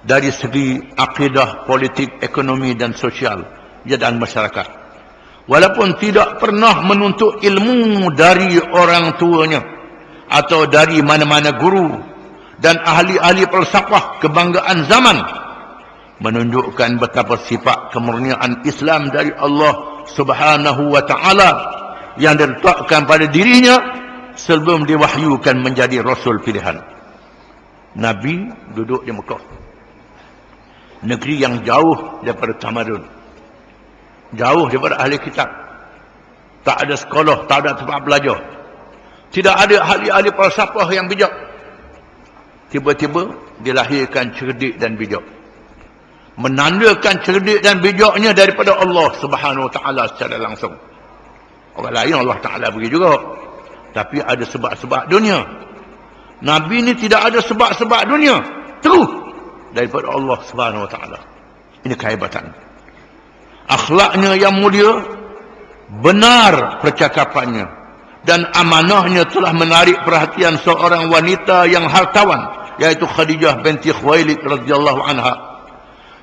dari segi akidah, politik, ekonomi dan sosial dan masyarakat. Walaupun tidak pernah menuntut ilmu dari orang tuanya atau dari mana-mana guru dan ahli-ahli falsafah kebanggaan zaman, menunjukkan betapa sifat kemurnian Islam dari Allah Subhanahu wa Ta'ala yang diletakkan pada dirinya sebelum diwahyukan menjadi Rasul pilihan. Nabi duduk di Mekah, negeri yang jauh daripada tamadun, jauh daripada ahli kitab, tak ada sekolah, tak ada tempat belajar, tidak ada ahli-ahli falsafah yang bijak. Tiba-tiba dilahirkan cerdik dan bijak, menandakan cerdik dan bijaknya daripada Allah Subhanahu Wa Ta'ala secara langsung. Orang lain Allah Ta'ala beri juga, tapi ada sebab-sebab dunia. Nabi ni tidak ada sebab-sebab dunia, terus daripada Allah Subhanahu Wa Ta'ala. Ini kehebatan. Akhlaknya yang mulia, benar percakapannya, dan amanahnya telah menarik perhatian seorang wanita yang hartawan, yaitu Khadijah binti Khuwailid radhiyallahu anha.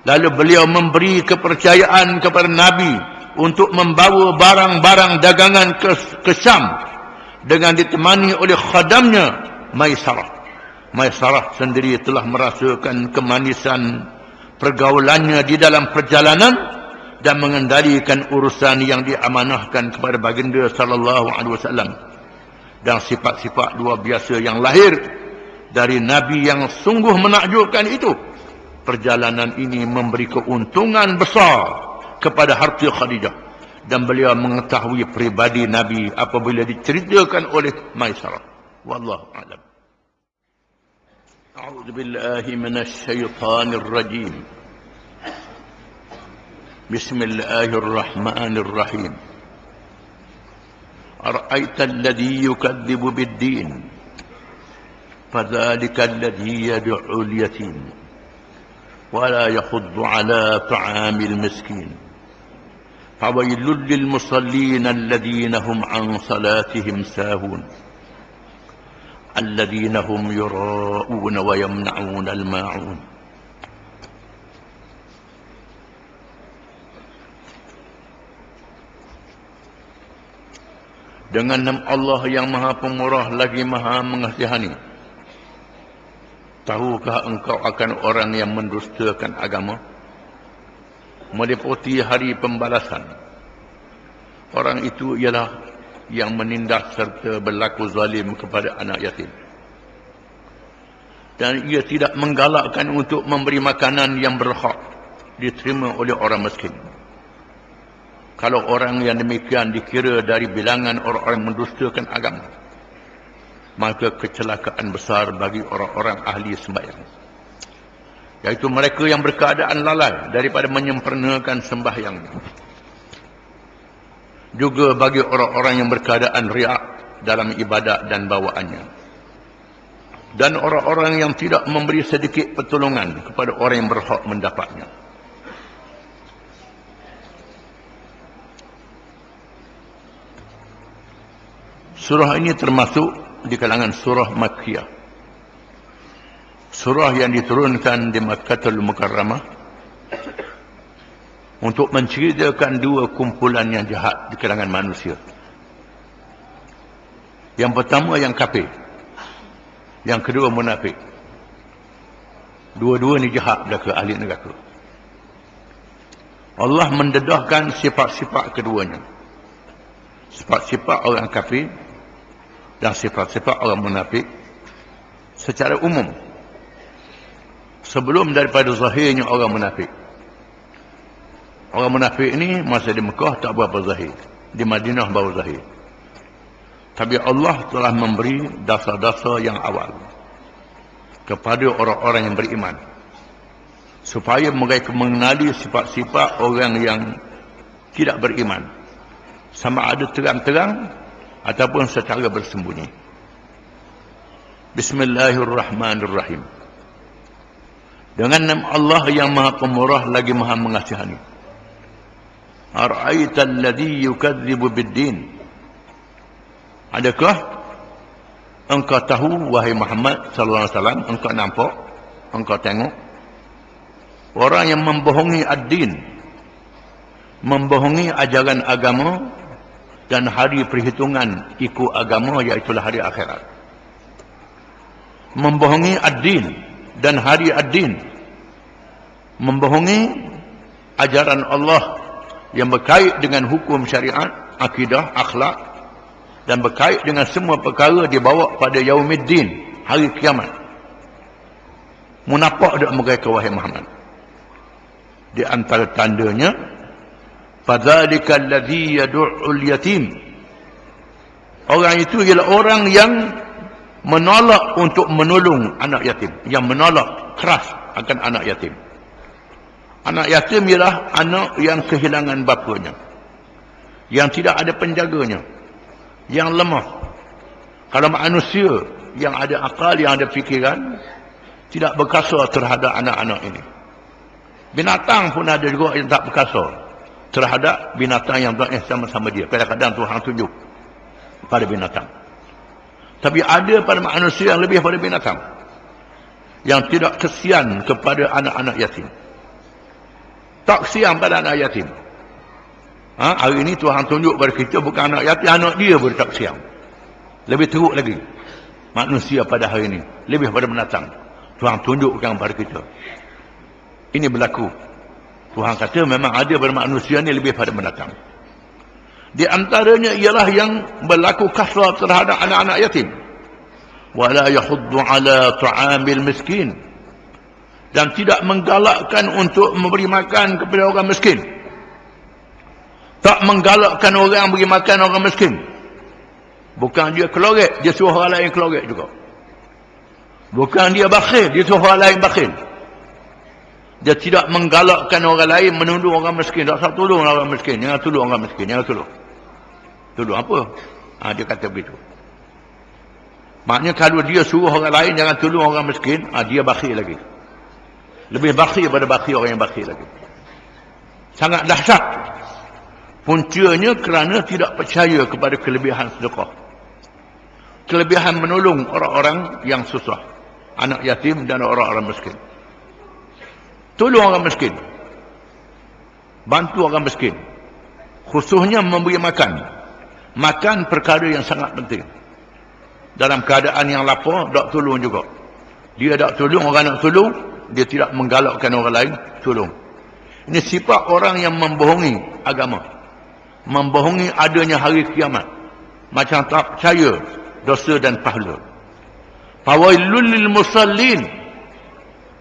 Lalu beliau memberi kepercayaan kepada Nabi untuk membawa barang-barang dagangan ke Syam dengan ditemani oleh khadamnya Maisarah. Maisarah sendiri telah merasakan kemanisan pergaulannya di dalam perjalanan dan mengendalikan urusan yang diamanahkan kepada baginda sallallahu alaihi wasallam. Dan sifat-sifat luar biasa yang lahir dari Nabi yang sungguh menakjubkan itu. Perjalanan ini memberi keuntungan besar kepada harta Khadijah, dan beliau mengetahui pribadi Nabi apabila diceritakan oleh Maisarah. Wallahu a'lam. A'udzu billahi minasy syaithanir rajim. Bismillahirrahmanirrahim. Ara'aita alladhi yukadzibu bid-din? Fadzalika alladhi yad'u al-yatim ولا يحض على طعام المسكين فويل للمصلين الذين هم عن صلاتهم ساهون الذين هم يراءون ويمنعون الماعون. Dengan nama Allah yang Maha Pemurah lagi Maha Mengasihani. Tahukah engkau akan orang yang mendustakan agama, meliputi hari pembalasan? Orang itu ialah yang menindas serta berlaku zalim kepada anak yatim, dan ia tidak menggalakkan untuk memberi makanan yang berhak diterima oleh orang miskin. Kalau orang yang demikian dikira dari bilangan orang-orang mendustakan agama, maka kecelakaan besar bagi orang-orang ahli sembahyang, yaitu mereka yang berkeadaan lalai daripada menyempurnakan sembahyangnya. Juga bagi orang-orang yang berkeadaan riak dalam ibadat dan bawaannya, dan orang-orang yang tidak memberi sedikit pertolongan kepada orang yang berhak mendapatnya. Surah ini termasuk di kalangan surah Makkiyah, surah yang diturunkan di Makkatul Mukarramah untuk menceritakan dua kumpulan yang jahat di kalangan manusia. Yang pertama yang kafir, yang kedua munafik. Dua-dua ni jahat belaka ahli neraka. Allah mendedahkan sifat-sifat keduanya, sifat-sifat orang kafir dan sifat-sifat orang munafik secara umum, sebelum daripada zahirnya orang munafik. Orang munafik ini masa di Mekah tak berapa zahir, di Madinah baru zahir. Tapi Allah telah memberi dasar-dasar yang awal kepada orang-orang yang beriman, supaya mereka mengenali sifat-sifat orang yang tidak beriman, sama ada terang-terang ataupun secara bersembunyi. Bismillahirrahmanirrahim. Dengan nama Allah yang Maha Pemurah lagi Maha Mengasihani. Ara'aital ladzi yukadzibu bid-din. Adakah engkau tahu, wahai Muhammad sallallahu alaihi wasallam, engkau nampak, engkau tengok orang yang membohongi ad-din, membohongi ajaran agama dan hari perhitungan ikut agama, iaitu hari akhirat. Membohongi ad-din dan hari ad-din, membohongi ajaran Allah yang berkait dengan hukum syariat, akidah, akhlak, dan berkait dengan semua perkara dibawa pada yaumiddin, hari kiamat. Munafik dak mereka, wahai Muhammad. Di antara tandanya, fadzalika alladzi yad'ul yatim. Orang itu ialah orang yang menolak untuk menolong anak yatim, yang menolak keras akan anak yatim. Anak yatim ialah anak yang kehilangan bapanya, yang tidak ada penjaganya, yang lemah. Kalau manusia yang ada akal, yang ada fikiran, tidak berkasa terhadap anak-anak ini. Binatang pun ada juga yang tak berkasa terhadap binatang yang sama-sama dia. Kadang-kadang Tuhan tunjuk pada binatang. Tapi ada pada manusia yang lebih pada binatang, yang tidak kesian kepada anak-anak yatim. Tak kesian pada anak yatim. Hari ini Tuhan tunjuk pada kita bukan anak yatim, anak dia pun tak kesian. Lebih teruk lagi manusia pada hari ini, lebih pada binatang. Tuhan tunjukkan pada kita. Ini berlaku. Tuhan kata memang ada pada manusia ni lebih pada binatang. Di antaranya ialah yang berlaku kasar terhadap anak-anak yatim. Wala yahuddu ala ta'amil miskin. Dan tidak menggalakkan untuk memberi makan kepada orang miskin. Tak menggalakkan orang beri makan orang miskin. Bukan dia kelorek, dia suruh orang lain kelorek juga. Bukan dia bakhil, dia suruh orang lain bakhil. Dia tidak menggalakkan orang lain menuduh orang miskin. Tak usah tolong orang miskin. Jangan tolong orang miskin. Jangan tolong. Tolong apa? Dia kata begitu. Maknanya kalau dia suruh orang lain jangan tolong orang miskin, dia bakhil lagi. Lebih bakhil daripada bakhil orang yang bakhil lagi. Sangat dahsyat. Puncanya kerana tidak percaya kepada kelebihan sedekah. Kelebihan menolong orang-orang yang susah. Anak yatim dan orang-orang miskin. Tolong orang miskin. Bantu orang miskin. Khususnya memberi makan. Makan perkara yang sangat penting. Dalam keadaan yang lapar, tak tolong juga. Dia tak tolong, orang nak tolong, dia tidak menggalakkan orang lain tolong. Ini sifat orang yang membohongi agama. Membohongi adanya hari kiamat. Macam tak percaya dosa dan pahala. Fawailul lil musallin.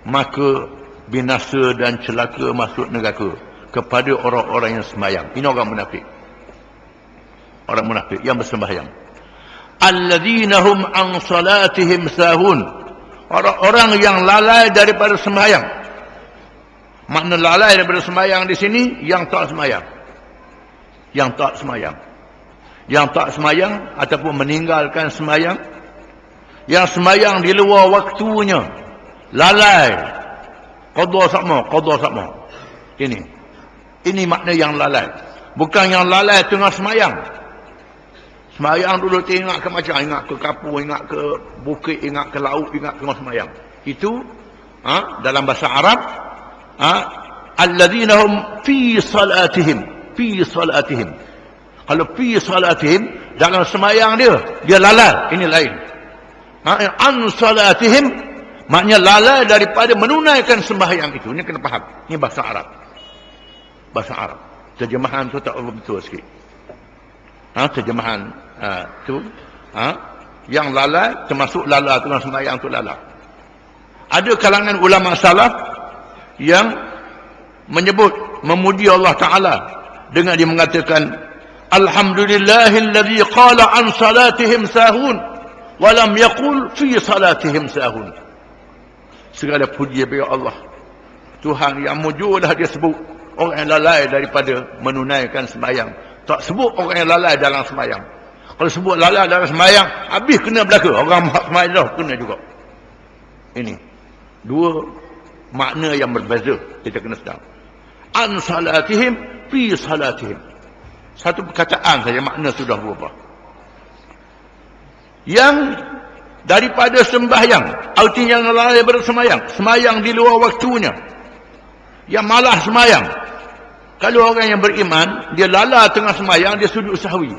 Maka binasa dan celaka masuk neraka kepada orang-orang yang sembahyang. Ini orang munafik. Orang munafik yang bersembahyang. Alladzina hum an salatihim sahun. Orang-orang yang lalai daripada sembahyang. Makna lalai daripada sembahyang di sini yang tak sembahyang. Yang tak sembahyang. Yang tak sembahyang ataupun meninggalkan sembahyang. Yang sembahyang di luar waktunya. Lalai. Qadha sama. Ini makna yang lalai. Bukan yang lalai tengah sembahyang. Sembahyang dulu ingat ke macam, ingat ke kapur, ingat ke bukit, ingat ke laut, ingat ke sembahyang. Itu dalam bahasa Arab, alladzina hum fi salatihim. Kalau fi salatihim, dalam sembahyang dia lalai. Ini lain. An salatihim, maknanya lalai daripada menunaikan sembahyang itu. Ini kena faham. Ini bahasa Arab. Bahasa Arab. Terjemahan tu tak betul sikit. Terjemahan tu yang lalai termasuk lalai tengah sembahyang tu lalai. Ada kalangan ulama salaf yang menyebut memuji Allah Taala dengan dia mengatakan Alhamdulillahilladzi qala an salatihim sahun wa lam yaqul fi salatihim sahun. Segala puji bagi Allah, Tuhan yang mujurlah dia sebut orang yang lalai daripada menunaikan sembahyang. Tak sebut orang yang lalai dalam sembahyang. Kalau sebut lalai dalam sembahyang, habis kena belaka. Orang sembahyang dah kena juga. Ini dua makna yang berbeza, kita kena sedar. An salatihim fi salatihim. Satu perkataan saja makna sudah berubah. Yang daripada sembahyang, artinya yang lalai daripada sembahyang, sembahyang di luar waktunya, yang malas sembahyang. Kalau orang yang beriman, dia lala tengah sembahyang, dia sujud sahwi.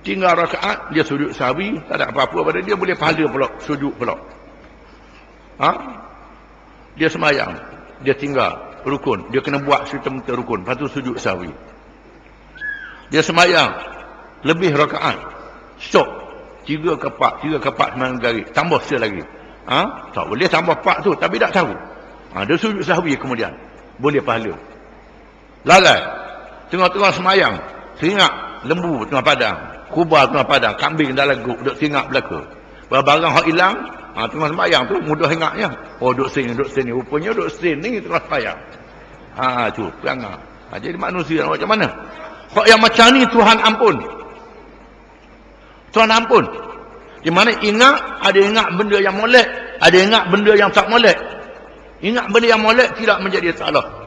Tinggal rakaat, dia sujud sahwi, tak ada apa-apa pada dia, boleh pahala pula, sujud pula. Dia sembahyang, dia tinggal rukun, dia kena buat serta-merta rukun, lepas tu sujud sahwi. Dia sembahyang lebih rakaat, stop, 3 ke 4 sembahyang garis, tambah sekali lagi. Tak boleh tambah 4 tu, tapi tak tahu. Dia sujud sahwi kemudian, boleh pahala. Lalai tengah-tengah sembahyang, teringat lembu tengah padang, kubah tengah padang, kambing dalam guk, duk teringat belaka. Barang hak hilang, tengah sembahyang tu mudah ingatnya. Duk sini, rupanya duk sini tengah sembahyang. Tu perangai. Jadi manusia macam mana? Hak yang macam ni Tuhan ampun. Tuhan ampun. Di mana ingat, ada ingat benda yang molek, ada ingat benda yang tak molek. Ingat benda yang molek tidak menjadi salah.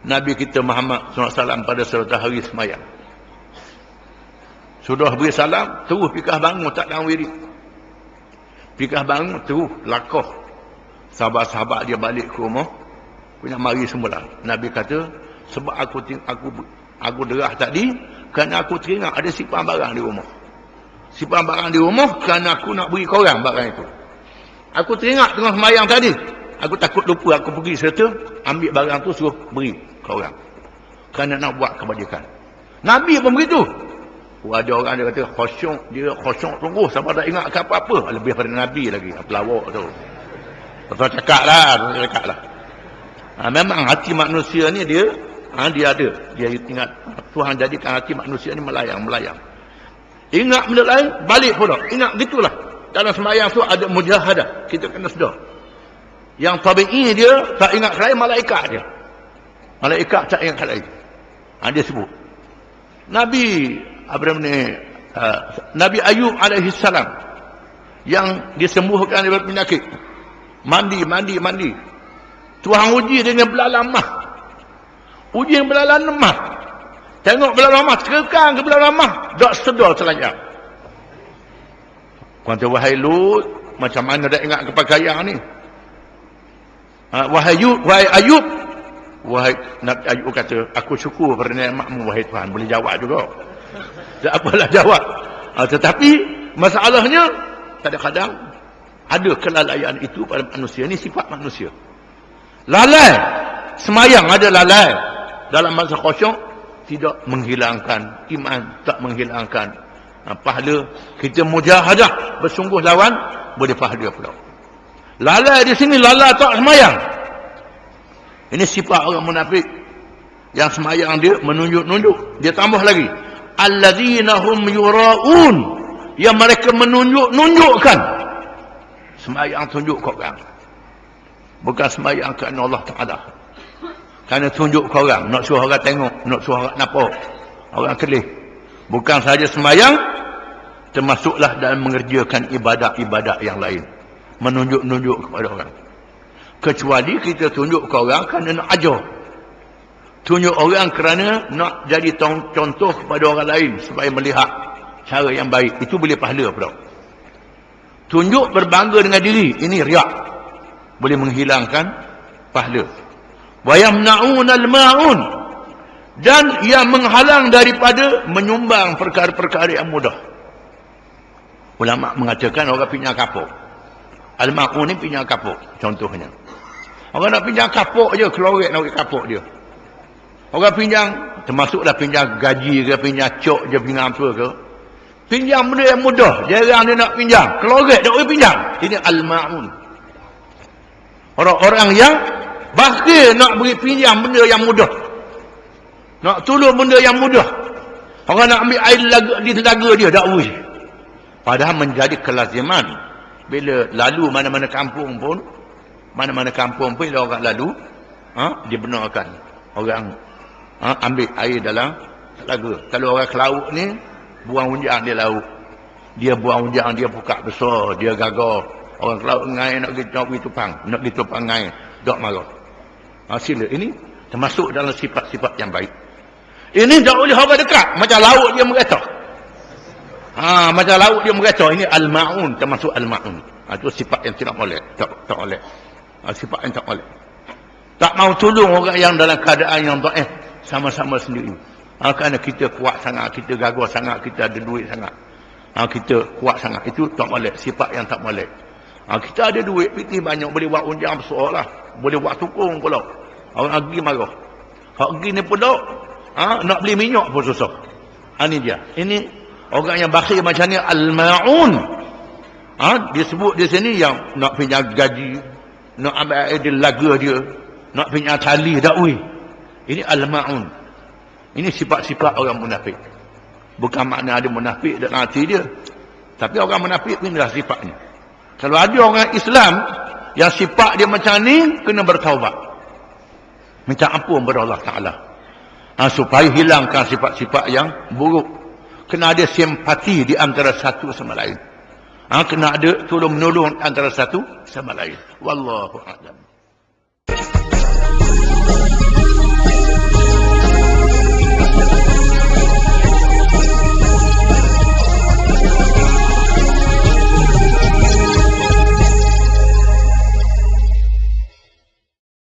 Nabi kita Muhammad SAW pada suatu hari sembahyang, sudah beri salam, terus pikah bangun, tak dalam wirid. Pikah bangun, terus lakoh. Sahabat-sahabat dia balik ke rumah, punya mari semula. Nabi kata, sebab aku derah tadi, kerana aku teringat ada simpan barang di rumah. Simpan barang di rumah kerana aku nak beri korang barang itu. Aku teringat tengah sembahyang tadi, aku takut lupa, aku pergi serta ambil barang tu suruh beri korang, kerana nak buat kebajikan. Nabi pun begitu. Ada orang dia kata khusyuk sungguh sampai tak ingat ke apa-apa, lebih pada Nabi lagi, pelawak tu. Betul cakap lah. Memang hati manusia ni dia ada, dia ingat. Tuhan jadikan hati manusia ni melayang. Ingat benda lain, balik pula. Ingat gitulah. Dalam sembahyang tu ada mujahadah. Kita kena sedar. Yang tabi'i dia tak ingat lain, malaikat dia. Malaikat tak ingat lain. Dia sebut. Nabi Nabi Ayub alaihi salam yang disembuhkan daripada penyakit. Mandi. Tuhan uji dengan belalang mah. Uji dengan belalang mah. Tengok belalang mah, kekang ke belalang mah, tak sedar selanjang. Kata, wahai Lut, macam mana dah ingat kepakaian ni? Wahai Ayub, Nabi Ayub kata, aku syukur pada nikmatmu wahai Tuhan. Boleh jawab juga. Tak apalah jawab. Tetapi masalahnya, kadang-kadang ada kelalaian itu pada manusia. Ini sifat manusia. Lalai. Semayang ada lalai. Dalam masa khusyuk, tidak menghilangkan iman, tak menghilangkan pahala. Kita mujahadah, bersungguh lawan, boleh pahala pula. Lalai di sini, lalai tak semayang. Ini sifat orang munafik. Yang semayang dia menunjuk-nunjuk. Dia tambah lagi, alladzina hum yura'un, yang mereka menunjuk-nunjukkan. Semayang tunjuk ke orang, bukan semayang kerana Allah Ta'ala, kerana tunjuk ke orang, nak suruh orang tengok, nak suruh orang nampak, orang kelih. Bukan sahaja semayang, termasuklah dalam mengerjakan ibadat-ibadat yang lain, menunjuk-nunjuk kepada orang. Kecuali kita tunjuk ke orang kerana nak ajar, tunjuk orang kerana nak jadi contoh kepada orang lain supaya melihat cara yang baik, itu boleh pahala pula. Tunjuk berbangga dengan diri, ini riak, boleh menghilangkan pahala. Wa yamna'unal ma'un, dan yang menghalang daripada menyumbang perkara-perkara yang mudah. Ulama mengatakan orang pinjam kapuk, al-ma'un ni pinjam kapuk contohnya. Orang nak pinjam kapuk je, keluarit nak kapuk dia. Orang pinjam, termasuklah pinjam gaji ke, pinjam cok je, pinjam apa ke, pinjam benda yang mudah, jarang dia nak pinjam, keluarit nak pinjam. Ini al-ma'un. Orang-orang yang bakhil nak beri pinjam benda yang mudah, nak tolong benda yang mudah, Orang nak ambil air di telaga dia, dakwah. Padahal menjadi kelaziman. Bila lalu mana-mana kampung pun, bila orang lalu, dibenarkan. Orang ambil air dalam telaga. Kalau orang ke laut ni, buang unjang dia laut. Dia buang unjang, dia buka besar, dia gagah. Orang ke laut ngai nak pergi tupang. Nak pergi tupang ngai, tak marah. Sila. Ini termasuk dalam sifat-sifat yang baik. Ini tak boleh orang dekat. Macam laut dia merata. Macam laut dia merata. Ini al-ma'un. Termasuk al-ma'un. Itu sifat yang tidak boleh. Tak boleh. Sifat yang tak boleh. Tak mau tolong orang yang dalam keadaan yang dhaif. Sama-sama sendiri. Kerana kita kuat sangat. Kita gagah sangat. Kita ada duit sangat. Kita kuat sangat. Itu tak boleh. Sifat yang tak boleh. Kita ada duit. Piti banyak. Boleh buat unjang besar lah. Boleh buat tukung pula. Orang pergi marah. Orang pergi ni pula. Nak beli minyak pun susah. Ini dia. Ini orang yang bakhil macam ni al-ma'un. Disebut di sini yang nak punya gaji, nak ambil air di laga dia, nak punya tali dakwah. Ini al-ma'un. Ini sifat-sifat orang munafik. Bukan makna ada munafik dalam hati dia. Tapi orang munafik inilah sifatnya. Kalau ada orang Islam yang sifat dia macam ni, kena bertaubat. Minta ampun kepada Allah Ta'ala. Supaya hilangkan sifat-sifat yang buruk. Kena ada simpati di antara satu sama lain. Kena ada tolong menolong antara satu sama lain. Wallahu a'lam.